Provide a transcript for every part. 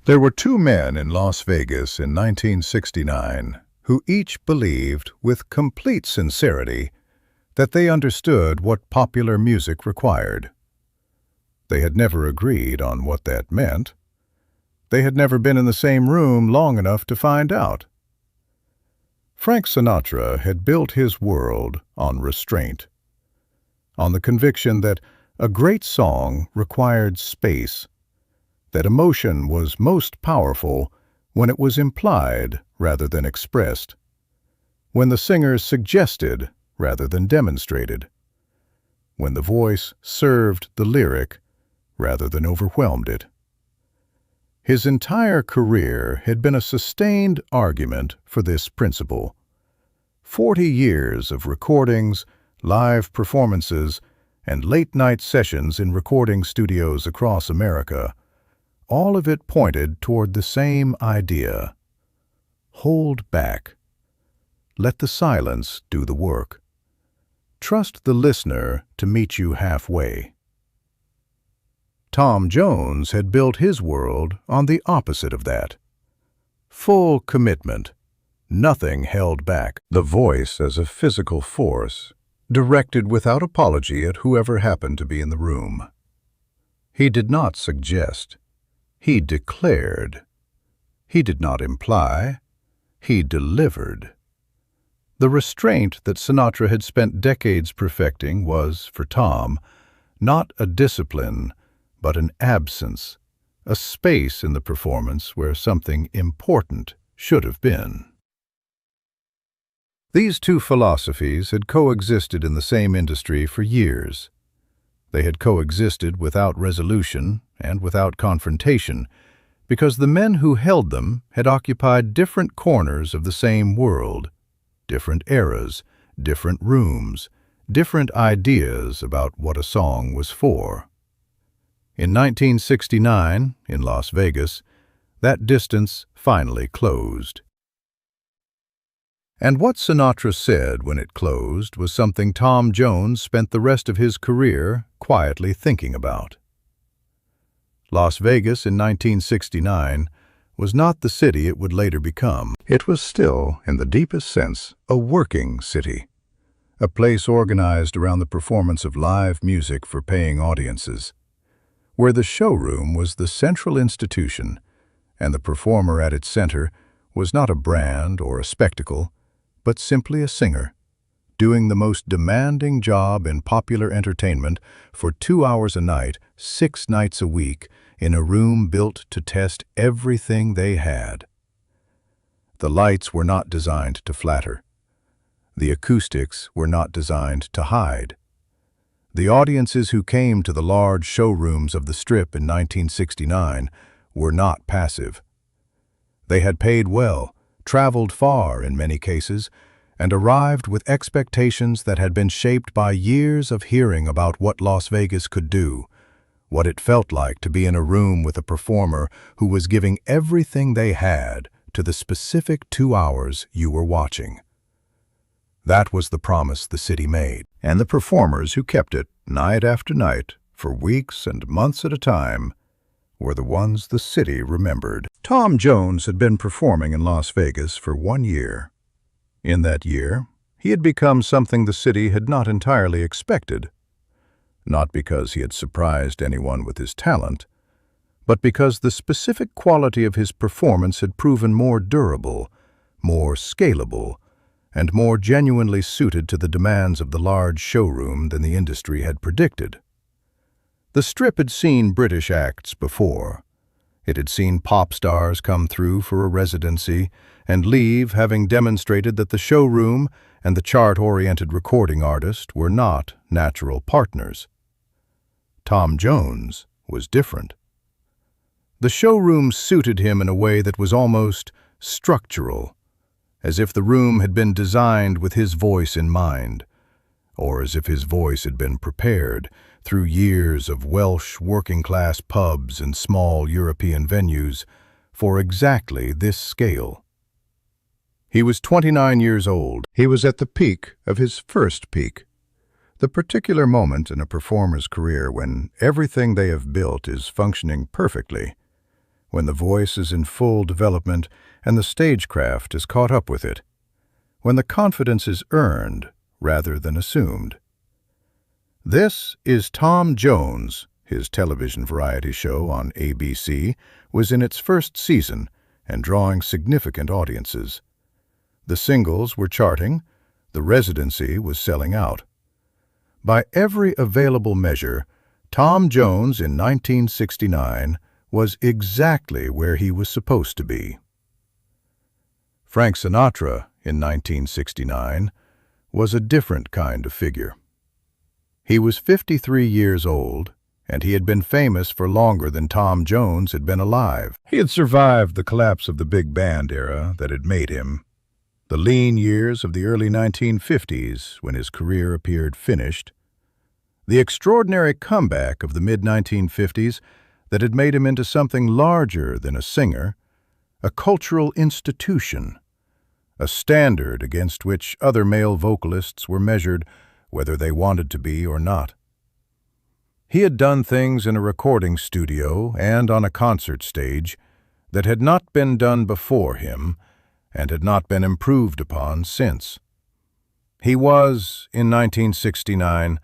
There were two men in Las Vegas in 1969 who each believed with complete sincerity that they understood what popular music required. They had never agreed on what that meant. They had never been in the same room long enough to find out. Frank Sinatra had built his world on restraint, on the conviction that a great song required space, that emotion was most powerful when it was implied rather than expressed, when the singer suggested rather than demonstrated, when the voice served the lyric rather than overwhelmed it. His entire career had been a sustained argument for this principle. 40 years of recordings, live performances, and late-night sessions in recording studios across America, all of it pointed toward the same idea. Hold back. Let the silence do the work. Trust the listener to meet you halfway. Tom Jones had built his world on the opposite of that. Full commitment, nothing held back. The voice as a physical force, directed without apology at whoever happened to be in the room. He did not suggest. He declared. He did not imply. He delivered. The restraint that Sinatra had spent decades perfecting was, for Tom, not a discipline, but an absence, a space in the performance where something important should have been. These two philosophies had coexisted in the same industry for years. They had coexisted without resolution and without confrontation, because the men who held them had occupied different corners of the same world, different eras, different rooms, different ideas about what a song was for. In 1969, in Las Vegas, that distance finally closed. And what Sinatra said when it closed was something Tom Jones spent the rest of his career quietly thinking about. Las Vegas in 1969 was not the city it would later become. It was still, in the deepest sense, a working city, a place organized around the performance of live music for paying audiences, where the showroom was the central institution, and the performer at its center was not a brand or a spectacle, but simply a singer, doing the most demanding job in popular entertainment for 2 hours a night, 6 nights a week, in a room built to test everything they had. The lights were not designed to flatter. The acoustics were not designed to hide. The audiences who came to the large showrooms of the Strip in 1969 were not passive. They had paid well, traveled far in many cases, and arrived with expectations that had been shaped by years of hearing about what Las Vegas could do, what it felt like to be in a room with a performer who was giving everything they had to the specific 2 hours you were watching. That was the promise the city made, and the performers who kept it night after night for weeks and months at a time were the ones the city remembered. Tom Jones had been performing in Las Vegas for 1 year. In that year, he had become something the city had not entirely expected, not because he had surprised anyone with his talent, but because the specific quality of his performance had proven more durable, more scalable, and more genuinely suited to the demands of the large showroom than the industry had predicted. The Strip had seen British acts before. It had seen pop stars come through for a residency and leave having demonstrated that the showroom and the chart-oriented recording artist were not natural partners. Tom Jones was different. The showroom suited him in a way that was almost structural, as if the room had been designed with his voice in mind, or as if his voice had been prepared through years of Welsh working-class pubs and small European venues for exactly this scale. He was 29 years old. He was at the peak of his first peak, the particular moment in a performer's career when everything they have built is functioning perfectly, when the voice is in full development and the stagecraft is caught up with it, when the confidence is earned rather than assumed. This is Tom Jones. His television variety show on ABC was in its first season and drawing significant audiences. The singles were charting, the residency was selling out. By every available measure, Tom Jones in 1969 was exactly where he was supposed to be. Frank Sinatra in 1969 was a different kind of figure. He was 53 years old, and he had been famous for longer than Tom Jones had been alive. He had survived the collapse of the big band era that had made him, the lean years of the early 1950s when his career appeared finished, the extraordinary comeback of the mid-1950s that had made him into something larger than a singer, a cultural institution, a standard against which other male vocalists were measured whether they wanted to be or not. He had done things in a recording studio and on a concert stage that had not been done before him and had not been improved upon since. He was, in 1969,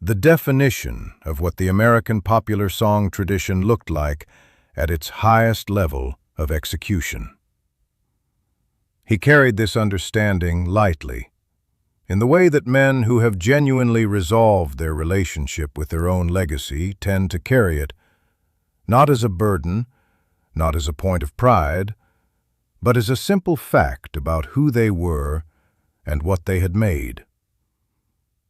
the definition of what the American popular song tradition looked like at its highest level of execution. He carried this understanding lightly, in the way that men who have genuinely resolved their relationship with their own legacy tend to carry it, not as a burden, not as a point of pride, but as a simple fact about who they were and what they had made.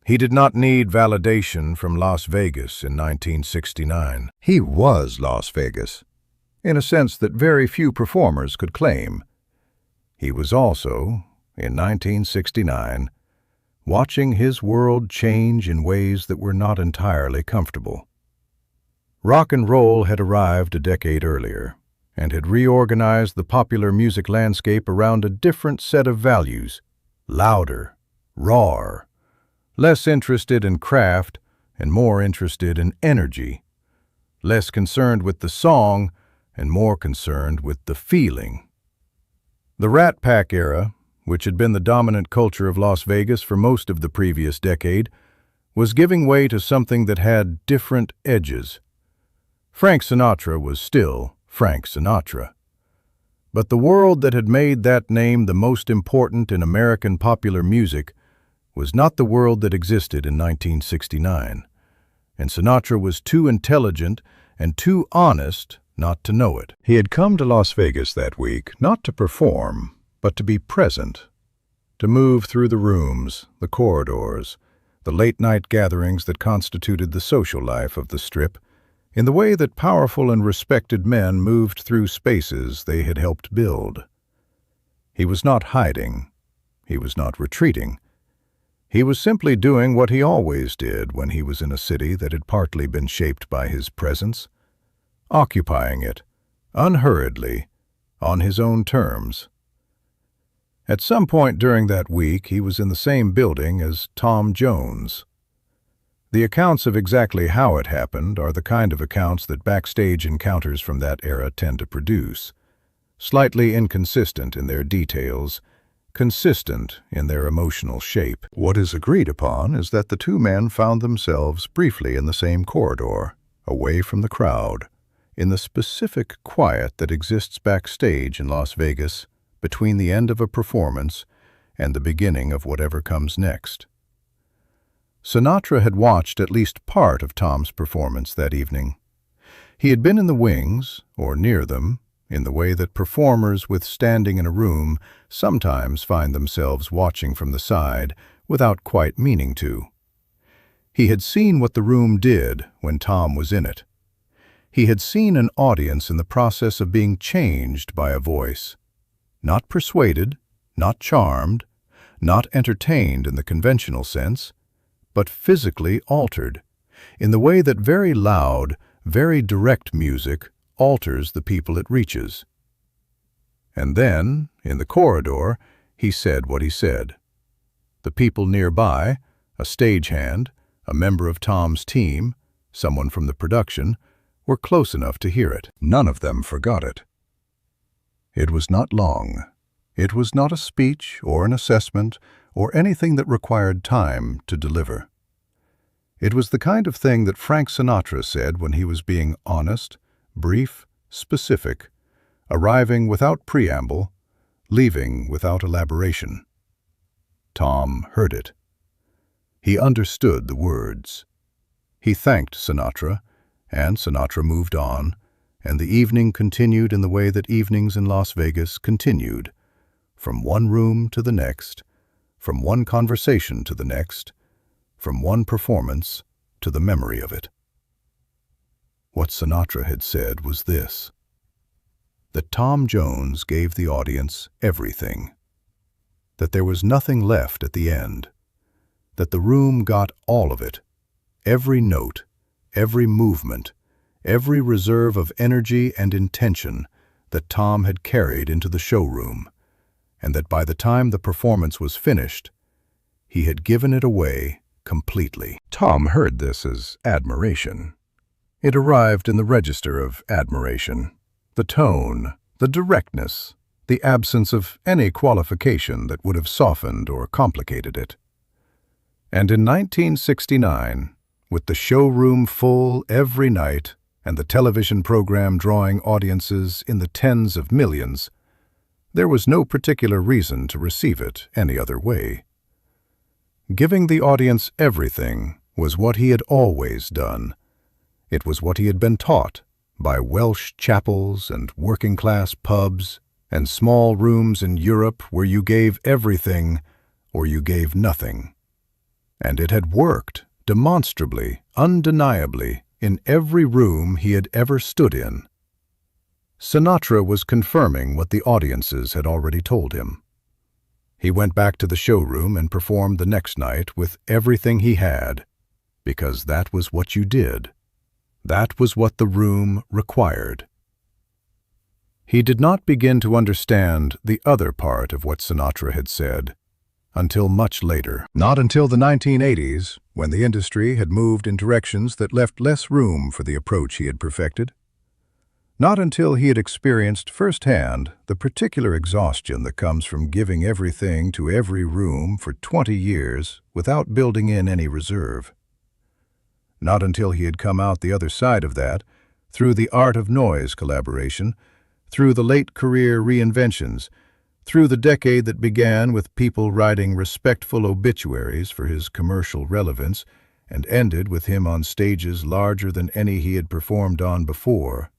He did not need validation from Las Vegas in 1969. He was Las Vegas, in a sense that very few performers could claim. He was also, in 1969, watching his world change in ways that were not entirely comfortable. Rock and roll had arrived a decade earlier and had reorganized the popular music landscape around a different set of values, louder, rawer, less interested in craft and more interested in energy, less concerned with the song and more concerned with the feeling. The Rat Pack era, which had been the dominant culture of Las Vegas for most of the previous decade, was giving way to something that had different edges. Frank Sinatra was still Frank Sinatra. But the world that had made that name the most important in American popular music was not the world that existed in 1969, and Sinatra was too intelligent and too honest not to know it. He had come to Las Vegas that week not to perform, but to be present, to move through the rooms, the corridors, the late-night gatherings that constituted the social life of the Strip, in the way that powerful and respected men moved through spaces they had helped build. He was not hiding. He was not retreating. He was simply doing what he always did when he was in a city that had partly been shaped by his presence, occupying it, unhurriedly, on his own terms. At some point during that week, he was in the same building as Tom Jones. The accounts of exactly how it happened are the kind of accounts that backstage encounters from that era tend to produce, slightly inconsistent in their details, consistent in their emotional shape. What is agreed upon is that the two men found themselves briefly in the same corridor, away from the crowd, in the specific quiet that exists backstage in Las Vegas between the end of a performance and the beginning of whatever comes next. Sinatra had watched at least part of Tom's performance that evening. He had been in the wings, or near them, in the way that performers with standing in a room sometimes find themselves watching from the side without quite meaning to. He had seen what the room did when Tom was in it. He had seen an audience in the process of being changed by a voice. Not persuaded, not charmed, not entertained in the conventional sense, but physically altered, in the way that very loud, very direct music alters the people it reaches. And then, in the corridor, he said what he said. The people nearby, a stagehand, a member of Tom's team, someone from the production, were close enough to hear it. None of them forgot it. It was not long. It was not a speech or an assessment or anything that required time to deliver. It was the kind of thing that Frank Sinatra said when he was being honest, brief, specific, arriving without preamble, leaving without elaboration. Tom heard it. He understood the words. He thanked Sinatra, and Sinatra moved on, and the evening continued in the way that evenings in Las Vegas continued, from one room to the next, from one conversation to the next, from one performance to the memory of it. What Sinatra had said was this: that Tom Jones gave the audience everything, that there was nothing left at the end, that the room got all of it, every note, every movement, every reserve of energy and intention that Tom had carried into the showroom, and that by the time the performance was finished, he had given it away completely. Tom heard this as admiration. It arrived in the register of admiration. The tone, the directness, the absence of any qualification that would have softened or complicated it. And in 1969, with the showroom full every night and the television program drawing audiences in the tens of millions, there was no particular reason to receive it any other way. Giving the audience everything was what he had always done. It was what he had been taught by Welsh chapels and working-class pubs and small rooms in Europe where you gave everything or you gave nothing. And it had worked demonstrably, undeniably, in every room he had ever stood in. Sinatra was confirming what the audiences had already told him. He went back to the showroom and performed the next night with everything he had, because that was what you did. That was what the room required. He did not begin to understand the other part of what Sinatra had said until much later. Not until the 1980s, when the industry had moved in directions that left less room for the approach he had perfected. Not until he had experienced firsthand the particular exhaustion that comes from giving everything to every room for 20 years without building in any reserve. Not until he had come out the other side of that, through the art of noise collaboration, through the late career reinventions, through the decade that began with people writing respectful obituaries for his commercial relevance and ended with him on stages larger than any he had performed on before.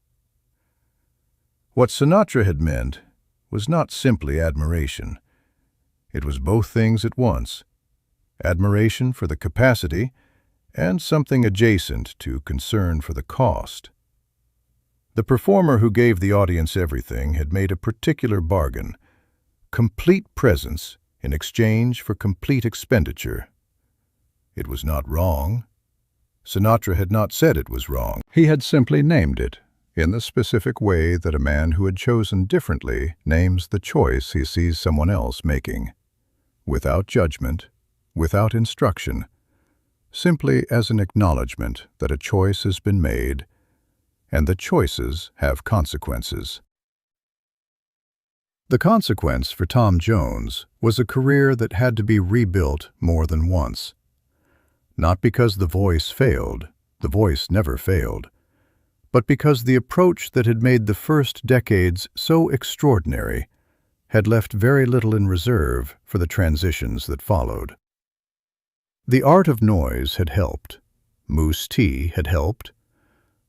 What Sinatra had meant was not simply admiration. It was both things at once: admiration for the capacity and something adjacent to concern for the cost. The performer who gave the audience everything had made a particular bargain: complete presence in exchange for complete expenditure. It was not wrong. Sinatra had not said it was wrong. He had simply named it in the specific way that a man who had chosen differently names the choice he sees someone else making, without judgment, without instruction, simply as an acknowledgement that a choice has been made and that choices have consequences. The consequence for Tom Jones was a career that had to be rebuilt more than once. Not because the voice failed, the voice never failed, but because the approach that had made the first decades so extraordinary had left very little in reserve for the transitions that followed. The art of noise had helped. Moose tea had helped.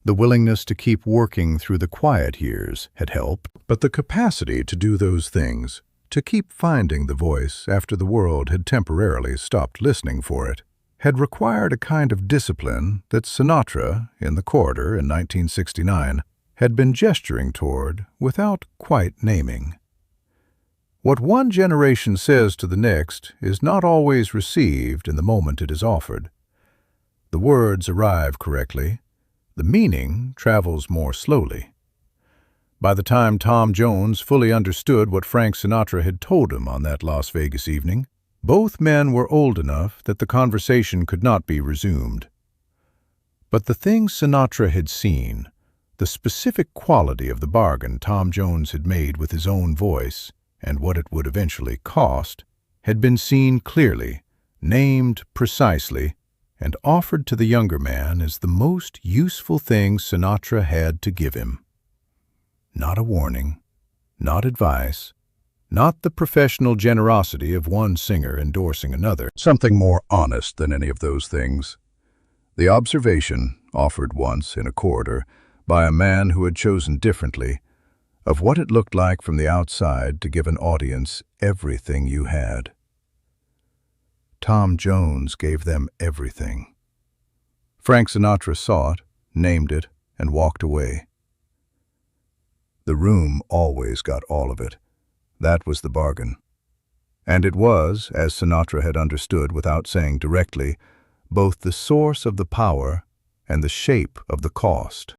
The willingness to keep working through the quiet years had helped, but the capacity to do those things, to keep finding the voice after the world had temporarily stopped listening for it, had required a kind of discipline that Sinatra, in the corridor in 1969, had been gesturing toward without quite naming. What one generation says to the next is not always received in the moment it is offered. The words arrive correctly. The meaning travels more slowly. By the time Tom Jones fully understood what Frank Sinatra had told him on that Las Vegas evening, both men were old enough that the conversation could not be resumed. But the things Sinatra had seen The specific quality of the bargain Tom Jones had made with his own voice, and what it would eventually cost, had been seen clearly, named precisely, and offered to the younger man as the most useful thing Sinatra had to give him. Not a warning, not advice, not the professional generosity of one singer endorsing another. Something more honest than any of those things. The observation, offered once in a corridor by a man who had chosen differently, of what it looked like from the outside to give an audience everything you had. Tom Jones gave them everything. Frank Sinatra saw it, named it, and walked away. The room always got all of it. That was the bargain. And it was, as Sinatra had understood without saying directly, both the source of the power and the shape of the cost.